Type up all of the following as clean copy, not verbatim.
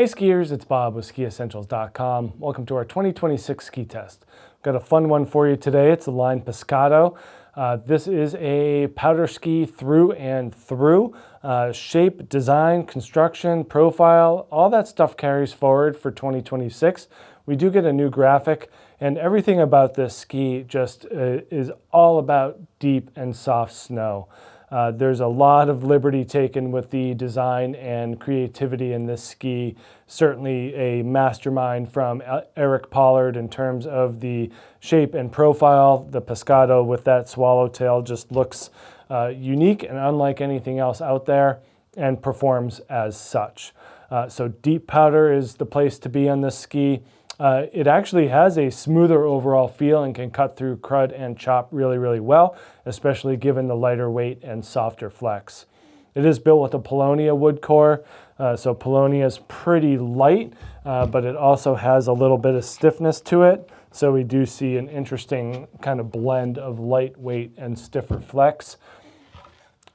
Hey skiers, it's Bob with SkiEssentials.com. Welcome to our 2026 ski test. Got a fun one for you today. It's the line Pescado. This is a powder ski through and through. Shape, design, construction, profile, all that stuff carries forward for 2026. We do get a new graphic, and everything about this ski just is all about deep and soft snow. There's a lot of liberty taken with the design and creativity in this ski. Certainly a mastermind from Eric Pollard in terms of the shape and profile. The Pescado with that swallowtail just looks unique and unlike anything else out there and performs as such. So deep powder is the place to be on this ski. It actually has a smoother overall feel and can cut through crud and chop really well, especially given the lighter weight and softer flex. It is built with a Polonia wood core, so Polonia is pretty light, but it also has a little bit of stiffness to it. So we do see an interesting kind of blend of lightweight and stiffer flex.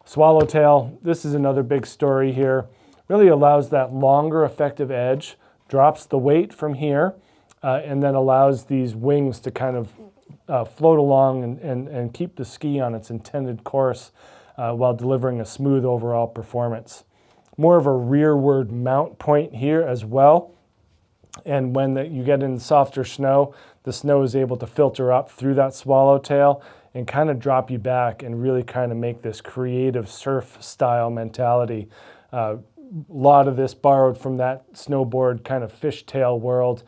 Swallowtail, this is another big story here. Really allows that longer effective edge, drops the weight from here, and then allows these wings to kind of float along and keep the ski on its intended course while delivering a smooth overall performance. More of a rearward mount point here as well. And when you get in softer snow, the snow is able to filter up through that swallowtail and kind of drop you back and really kind of make this creative surf style mentality. A lot of this borrowed from that snowboard kind of fishtail world.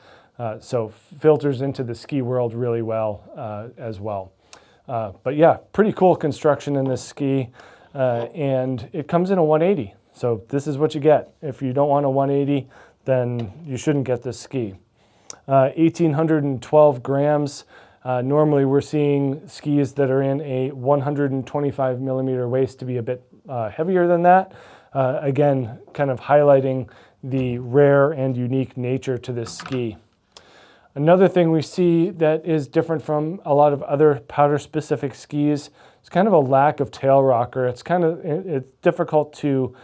So filters into the ski world really well as well. But yeah, pretty cool construction in this ski. And it comes in a 180. So this is what you get. If you don't want a 180, then you shouldn't get this ski. 1,812 grams. Normally we're seeing skis that are in a 125 millimeter waist to be a bit heavier than that. Again, kind of highlighting the rare and unique nature to this ski. Another thing we see that is different from a lot of other powder-specific skis is kind of a lack of tail rocker. It's difficult to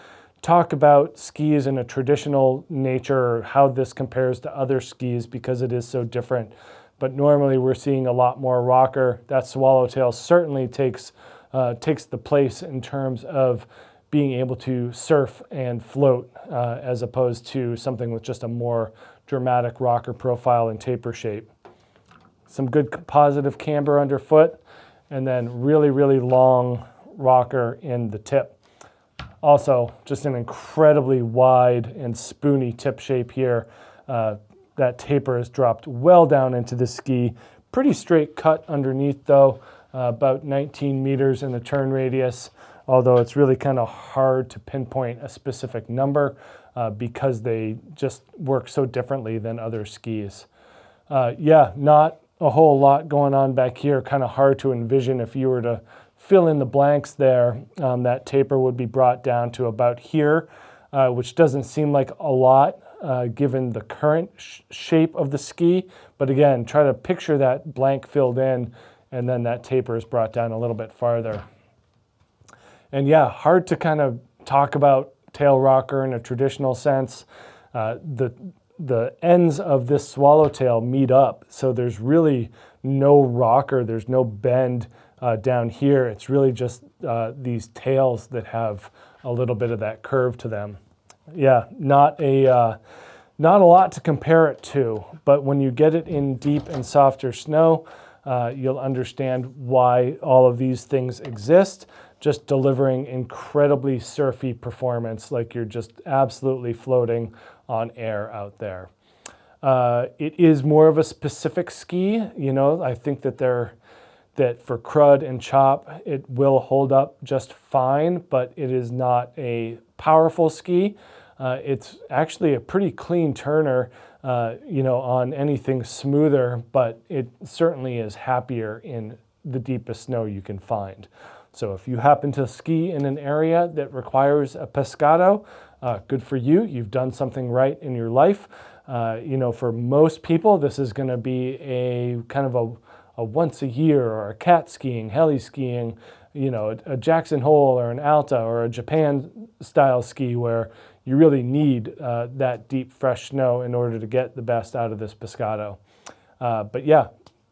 talk about skis in a traditional nature or how this compares to other skis because it is so different. But normally we're seeing a lot more rocker. That swallowtail certainly takes the place in terms of being able to surf and float as opposed to something with just a more dramatic rocker profile and taper shape. Some good positive camber underfoot, and then really long rocker in the tip. Also, just an incredibly wide and spoony tip shape here. That taper is dropped well down into the ski. Pretty straight cut underneath though, about 19 meters in the turn radius, although it's really kind of hard to pinpoint a specific number because they just work so differently than other skis. Yeah, not a whole lot going on back here. Kind of hard to envision if you were to fill in the blanks there. That taper would be brought down to about here, which doesn't seem like a lot given the current shape of the ski. But again, try to picture that blank filled in, and then that taper is brought down a little bit farther. And yeah, hard to kind of talk about tail rocker in a traditional sense. The ends of this swallowtail meet up, so there's really no rocker, there's no bend down here. It's really just these tails that have a little bit of that curve to them. Yeah, not a lot to compare it to, but when you get it in deep and softer snow, you'll understand why all of these things exist. Just delivering incredibly surfy performance, like you're just absolutely floating on air out there. It is more of a specific ski. You know, I think that for crud and chop, it will hold up just fine, but it is not a powerful ski. It's actually a pretty clean turner, you know, on anything smoother, but it certainly is happier in the deepest snow you can find. So if you happen to ski in an area that requires a Pescado, good for you. You've done something right in your life. You know, for most people, this is going to be a kind of a once a year or a cat skiing, heli skiing, you know, a Jackson Hole or an Alta or a Japan style ski where you really need that deep, fresh snow in order to get the best out of this Pescado. But yeah,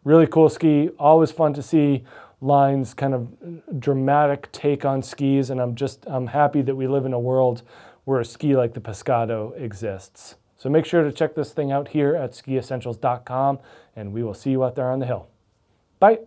really cool ski. Always fun to see Line's kind of dramatic take on skis, and I'm happy that we live in a world where a ski like the Pescado exists. So make sure to check this thing out here at SkiEssentials.com, and we will see you out there on the hill. Bye.